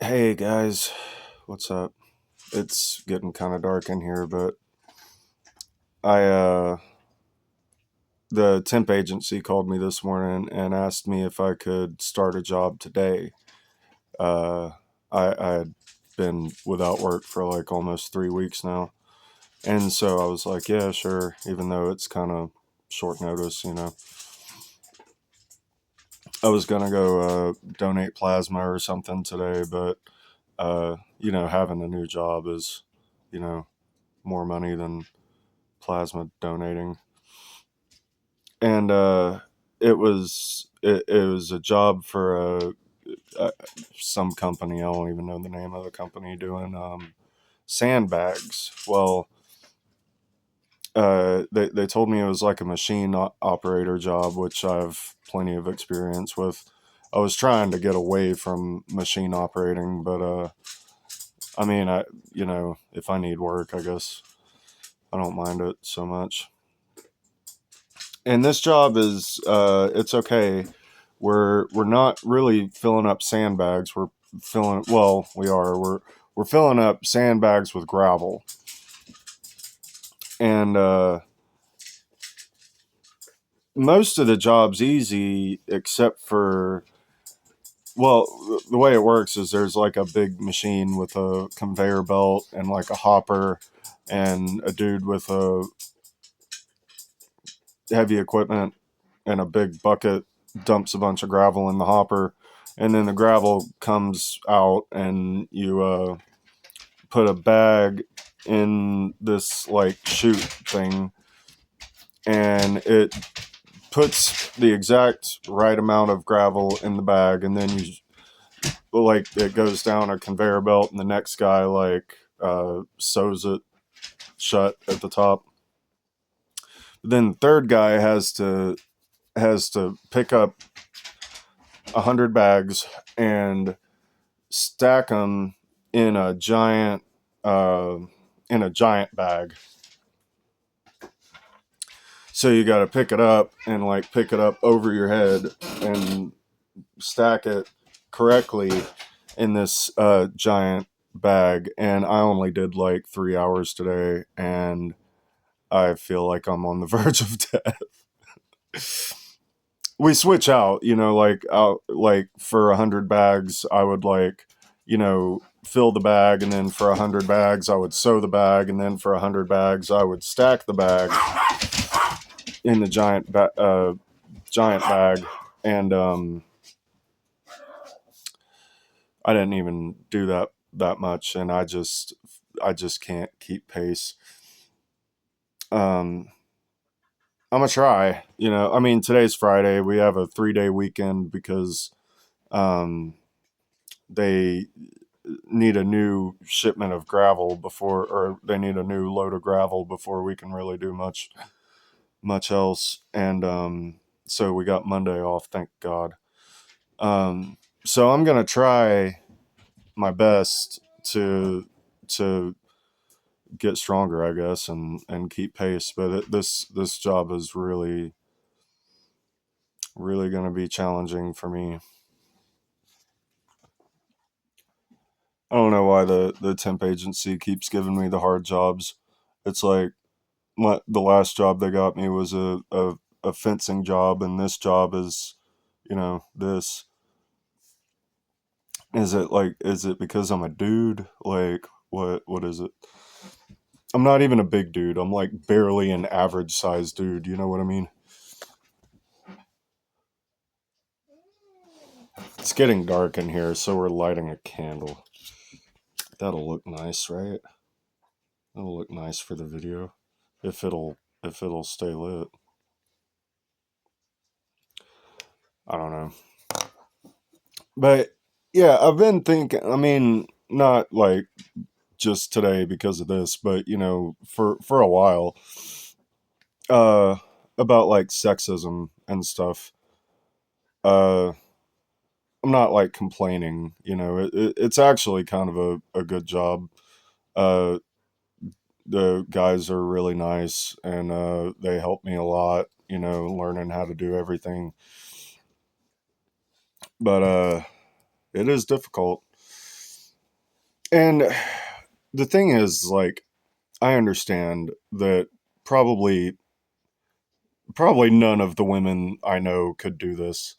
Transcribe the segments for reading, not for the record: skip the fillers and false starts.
Hey guys, what's up? It's getting kind of dark in here, but I the temp agency called me this morning and asked me if I could start a job today. Uh I had been without work for like almost 3 weeks now. And so I was like, yeah, sure, even though it's kind of short notice. I was going to go donate plasma or something today, but having a new job is, you know, more money than plasma donating. And it was a job for some company. I don't even know the name of the company, doing sandbags. Well, they told me it was like a machine operator job, which I have plenty of experience with. I was trying to get away from machine operating, but I mean, if I need work, I guess I don't mind it so much. And this job is it's okay. We're not really filling up sandbags. We're filling up sandbags with gravel. And most of the job's easy except for, well, the way it works is there's like a big machine with a conveyor belt and like a hopper, and a dude with a heavy equipment and a big bucket dumps a bunch of gravel in the hopper, and then the gravel comes out, and you put a bag in this like chute thing, and it puts the exact right amount of gravel in the bag, and then you like it goes down a conveyor belt, and the next guy like sews it shut at the top. Then the third guy has to pick up 100 bags and stack them in a giant uh, bag. So you got to pick it up and like pick it up over your head and stack it correctly in this giant bag. And I only did like 3 hours today, and I feel like I'm on the verge of death. We switch out, like for 100 bags, I would fill the bag, and then for 100 bags, I would sew the bag, and then for 100 bags, I would stack the bag in the giant bag, and I didn't even do that much, and I just can't keep pace. Um, I'm gonna try. I mean, today's Friday. We have a 3-day weekend because um, they need a new shipment of gravel or they need a new load of gravel before we can really do much else. And so we got Monday off, thank God. So I'm gonna try my best to get stronger, I guess, and keep pace. But this job is really really going to be challenging for me. I don't know why the temp agency keeps giving me the hard jobs. It's like the last job they got me was a fencing job, and this job is, this. Is it because I'm a dude? Like, what is it? I'm not even a big dude. I'm like barely an average sized dude. You know what I mean? It's getting dark in here, so we're lighting a candle. That'll look nice, right? That'll look nice for the video, if it'll stay lit. I don't know. But yeah, I've been thinking, I mean, not like just today because of this, but for a while, uh about like sexism and stuff. Uh I'm not like complaining, it's actually kind of a good job. Uh the guys are really nice, and they help me a lot, learning how to do everything. But it is difficult. And the thing is, like, I understand that probably probably none of the women I know could do this.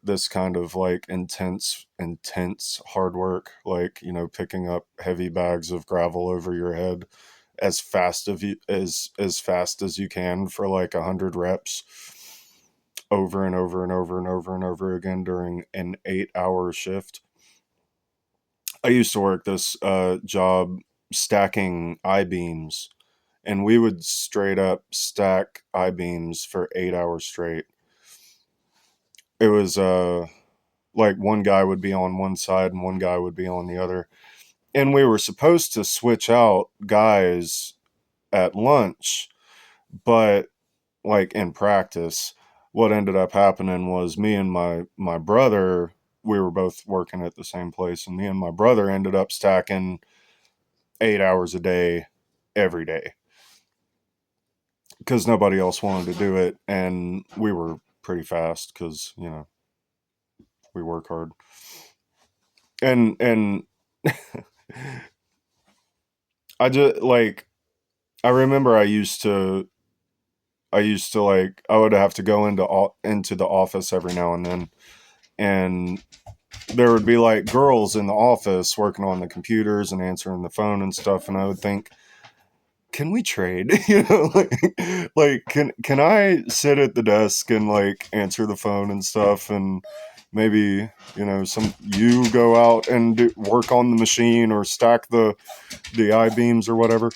This kind of like intense hard work, like, you know, picking up heavy bags of gravel over your head as fast as you can for like 100 reps over and over and over and over and over again during an 8-hour shift. I used to work this job stacking I beams, and we would straight up stack I beams for 8 hours straight. It was like one guy would be on one side and one guy would be on the other. And we were supposed to switch out guys at lunch, but like in practice, what ended up happening was me and my brother, we were both working at the same place, and me and my brother ended up stacking 8 hours a day every day because nobody else wanted to do it, and we were pretty fast because, you know, we work hard. And I just like, I remember I used to like, I would have to go into the office every now and then, and there would be like girls in the office working on the computers and answering the phone and stuff, and I would think, can we trade? You know, like can I sit at the desk and like answer the phone and stuff, and maybe, you know, you go out and work on the machine or stack the I beams or whatever.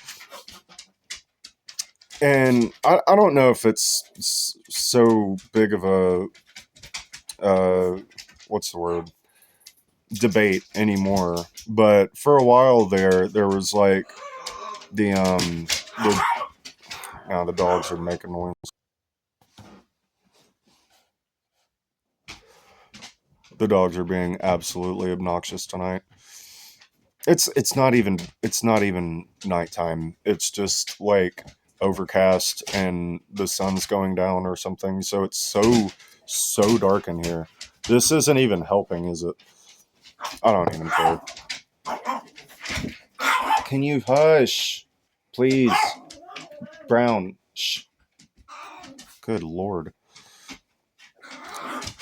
And I don't know if it's so big of a uh, what's the word, debate anymore, but for a while there was like the now the dogs are making noise. The dogs are being absolutely obnoxious tonight. It's not even nighttime. It's just like overcast and the sun's going down or something. So it's so dark in here. This isn't even helping, is it? I don't even care. Can you hush, please, Brown? Shh. Good lord.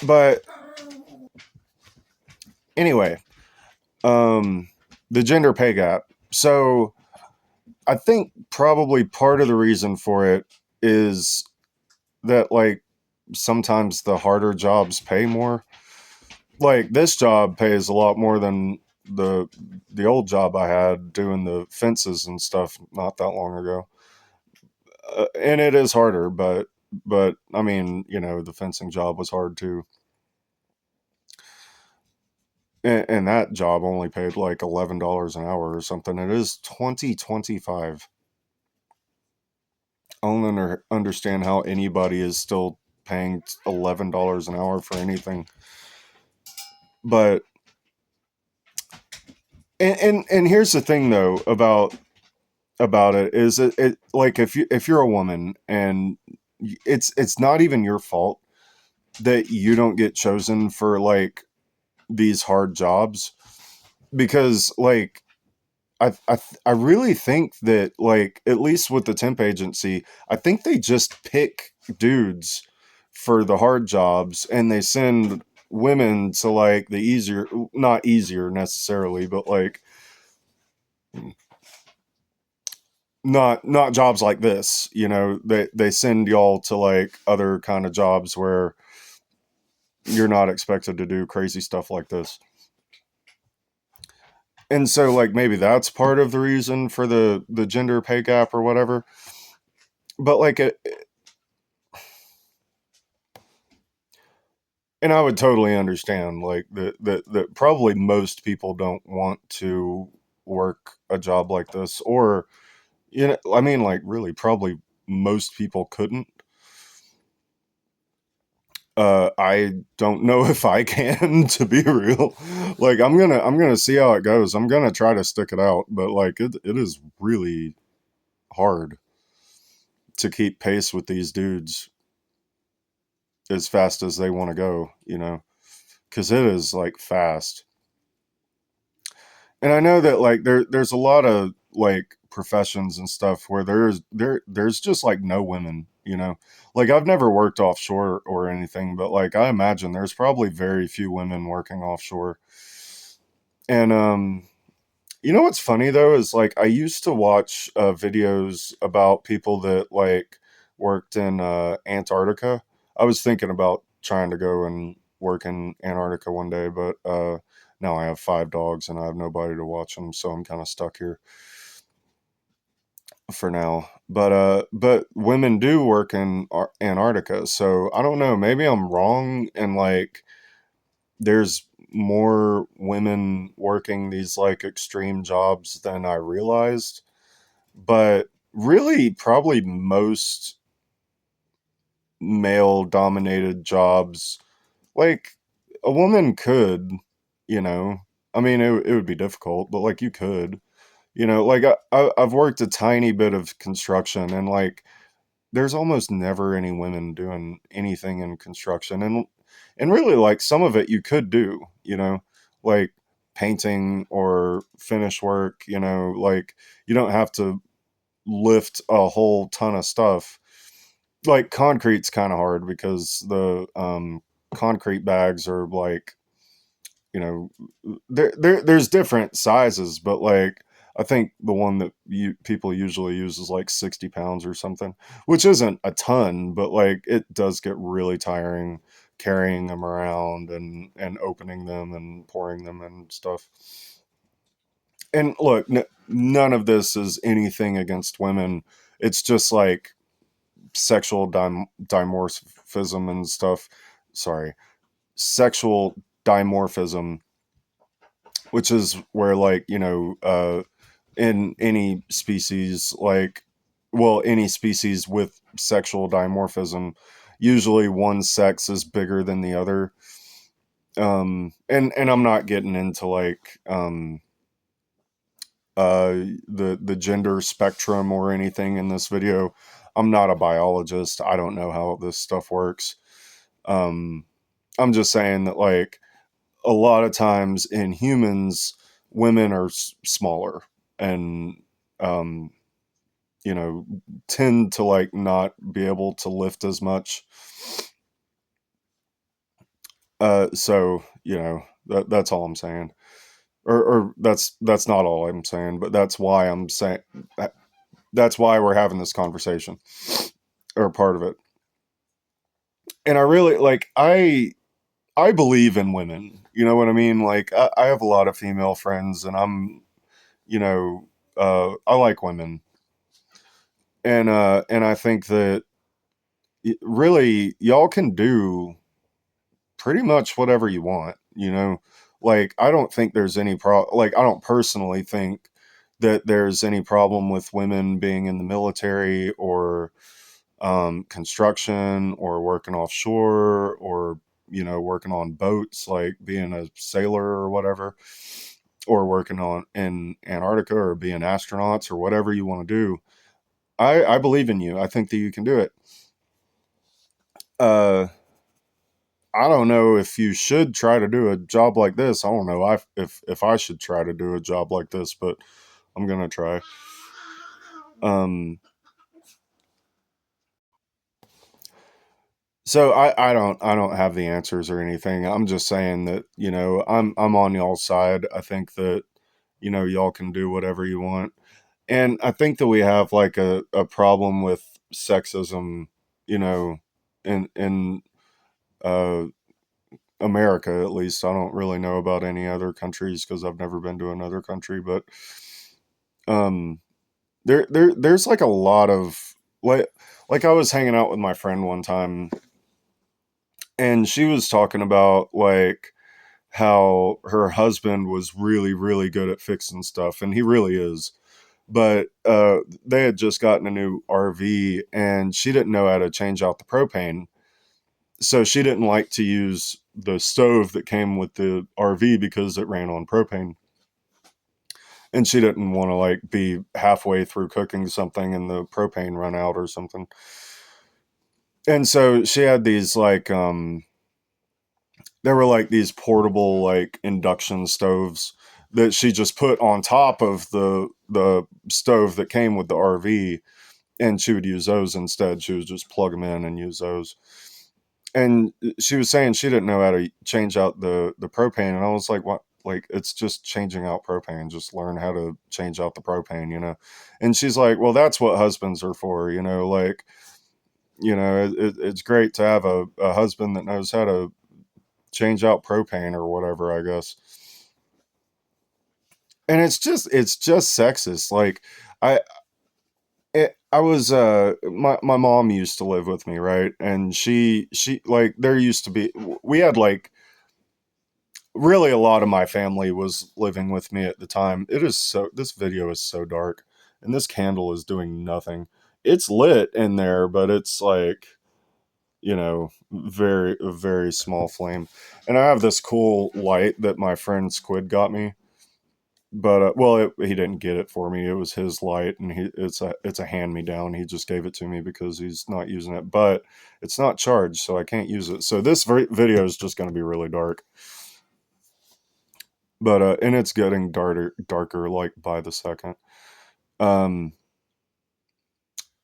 But anyway, um, the gender pay gap. So I think probably part of the reason for it is that, like, sometimes the harder jobs pay more. Like, this job pays a lot more than the the old job I had doing the fences and stuff not that long ago. And it is harder, but I mean, you know, the fencing job was hard too. And that job only paid like $11 an hour or something. It is 2025. I don't understand how anybody is still paying $11 an hour for anything. But and here's the thing though about it is it like, if you're a woman and it's not even your fault that you don't get chosen for like these hard jobs, because like I really think that, like, at least with the temp agency, I think they just pick dudes for the hard jobs and they send women to like the easier, not easier necessarily, but like not jobs like this, you know, they send y'all to like other kind of jobs where you're not expected to do crazy stuff like this. And so like maybe that's part of the reason for the gender pay gap or whatever. But like and I would totally understand like that probably most people don't want to work a job like this, or, you know, I mean, like, really probably most people couldn't. I don't know if I can, to be real. Like, I'm gonna see how it goes. I'm gonna try to stick it out, but like it is really hard to keep pace with these dudes as fast as they want to go, you know, because it is like fast. and I know that like there's a lot of like professions and stuff where there's just like no women, you know. Like I've never worked offshore or anything, but like I imagine there's probably very few women working offshore. And you know what's funny though is like I used to watch videos about people that like worked in Antarctica. I was thinking about trying to go and work in Antarctica one day, but now I have 5 dogs and I have nobody to watch them, so I'm kind of stuck here for now. But women do work in Antarctica, so I don't know. Maybe I'm wrong, and like there's more women working these like extreme jobs than I realized. But really, probably most male dominated jobs, like a woman could, you know, I mean, it would be difficult, but like you could, you know, like I've worked a tiny bit of construction and like there's almost never any women doing anything in construction. And really like some of it you could do, you know, like painting or finish work, you know, like you don't have to lift a whole ton of stuff. Like concrete's kind of hard because the concrete bags are like, you know, there's different sizes, but like I think the one that people usually use is like 60 pounds or something, which isn't a ton, but like it does get really tiring carrying them around and opening them and pouring them and stuff. And look, none of this is anything against women. It's just like sexual dimorphism and stuff. Sorry, sexual dimorphism, which is where like you know, in any species, like well, any species with sexual dimorphism, usually one sex is bigger than the other. And I'm not getting into like the gender spectrum or anything in this video. I'm not a biologist. I don't know how this stuff works. Um, I'm just saying that like a lot of times in humans, women are smaller and um, you know tend to like not be able to lift as much. So you know that's all I'm saying. Or that's not all I'm saying, but that's why I'm saying that's why we're having this conversation or part of it. And I really like I believe in women. You know what I mean? Like I have a lot of female friends, and I'm you know I like women, and I think that really y'all can do pretty much whatever you want. You know, like I don't think there's any like I don't personally think that there's any problem with women being in the military or construction or working offshore or you know working on boats like being a sailor or whatever or working on in Antarctica or being astronauts or whatever you want to do. I believe in you. I think that you can do it. uh I don't know if you should try to do a job like this. I don't know if I should try to do a job like this, but I'm gonna try. um So I don't have the answers or anything. I'm just saying that, you know, I'm on y'all's side. I think that, you know, y'all can do whatever you want. And I think that we have like a problem with sexism, you know, in uh America at least. I don't really know about any other countries because I've never been to another country, but um there's like a lot of like I was hanging out with my friend one time and she was talking about like how her husband was really really good at fixing stuff, and he really is. But they had just gotten a new RV and she didn't know how to change out the propane, so she didn't like to use the stove that came with the RV because it ran on propane, and she didn't want to like be halfway through cooking something and the propane run out or something. And so she had these like there were like these portable like induction stoves that she just put on top of the stove that came with the RV, and she would use those instead. She would just plug them in and use those. And she was saying she didn't know how to change out the propane, and I was like, what? Like, it's just changing out propane. Just learn how to change out the propane, you know. And she's like, well, that's what husbands are for, you know. Like, you know, it's great to have a husband that knows how to change out propane or whatever, I guess. And it's just sexist. Like, I I was my mom used to live with me, right? And she like, there used to be, we had like, really a lot of my family was living with me at the time. It is so, this video is so dark, and this candle is doing nothing. It's lit in there, but it's like, you know, very, a very small flame. And I have this cool light that my friend Squid got me, but well, he didn't get it for me. It was his light, and it's a hand me down. He just gave it to me because he's not using it, but it's not charged, so I can't use it. So this video is just going to be really dark, but and it's getting darker like by the second. Um,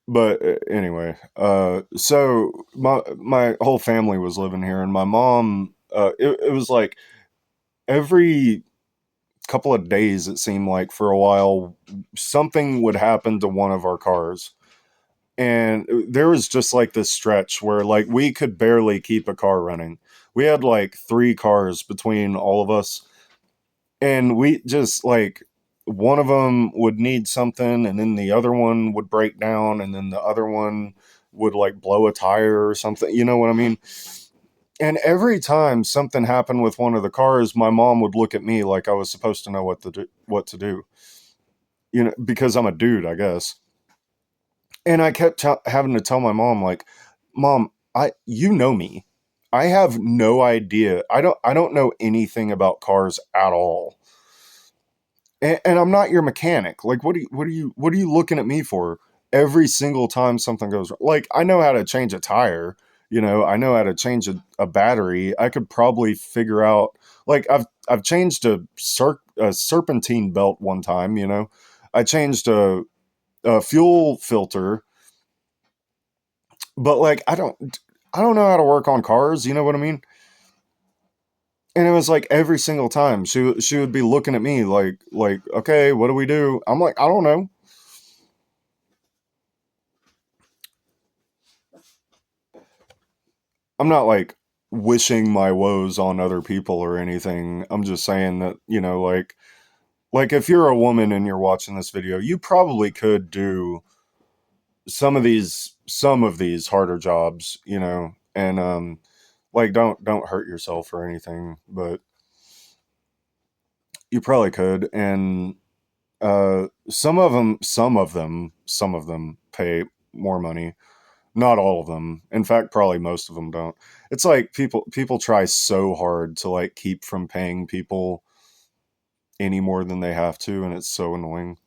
but anyway, so my whole family was living here, and my mom, it was like every couple of days, it seemed like, for a while, something would happen to one of our cars. And there was just like this stretch where like we could barely keep a car running. We had like three cars between all of us, and we just like, one of them would need something, and then the other one would break down, and then the other one would like blow a tire or something, you know what I mean? And every time something happened with one of the cars, my mom would look at me like I was supposed to know what to do, you know, because I'm a dude, I guess. And I kept having to tell my mom, like, mom, you know me, I have no idea, I don't know anything about cars at all, and I'm not your mechanic. Like, what are you looking at me for every single time something goes wrong? Like, I know how to change a tire, you know, I know how to change a battery. I could probably figure out, like, I've changed a serpentine belt one time, you know. I changed a fuel filter, but like, I don't know how to work on cars, you know what I mean? And it was like every single time she would be looking at me like, okay, what do we do? I'm like, I don't know. I'm not like wishing my woes on other people or anything. I'm just saying that, you know, like if you're a woman and you're watching this video, you probably could do some of these harder jobs, you know, and like, don't hurt yourself or anything, but you probably could. And some of them pay more money. Not all of them. In fact, probably most of them don't. It's like people try so hard to like keep from paying people any more than they have to, and it's so annoying.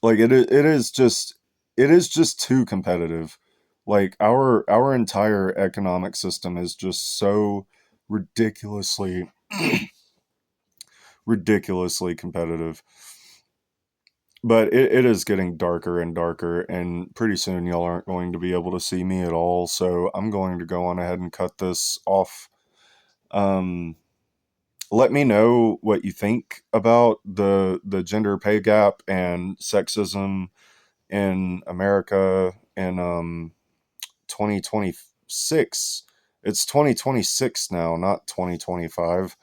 Like, it is just too competitive. Like, our entire economic system is just so ridiculously ridiculously competitive. But it is getting darker and darker, and pretty soon y'all aren't going to be able to see me at all. So I'm going to go on ahead and cut this off. Um, Let me know what you think about the gender pay gap and sexism in America in 2026. It's 2026 now, not 2025.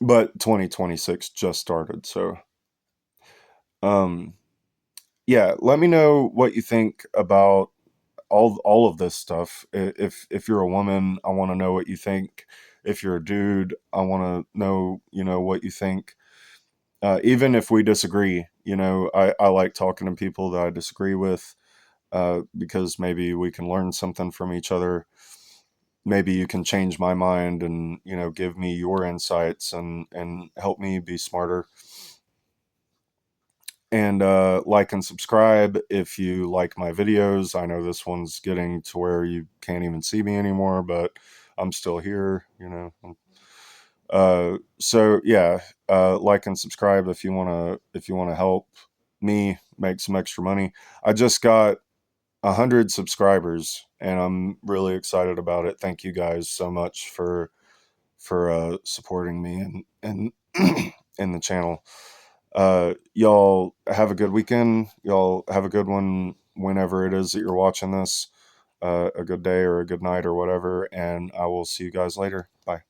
But 2026 just started, so um yeah, let me know what you think about all of this stuff. If you're a woman, I want to know what you think. If you're a dude, I want to know, you know, what you think. Even if we disagree, you know, I like talking to people that I disagree with, because maybe we can learn something from each other. Maybe you can change my mind and, you know, give me your insights and help me be smarter. And like and subscribe if you like my videos. I know this one's getting to where you can't even see me anymore, but I'm still here, you know. So yeah, like and subscribe if you wanna help me make some extra money. I just got 100 subscribers, and I'm really excited about it. Thank you guys so much for supporting me and in the channel. Y'all have a good weekend. Y'all have a good one whenever it is that you're watching this. A good day or a good night or whatever, and I will see you guys later. Bye.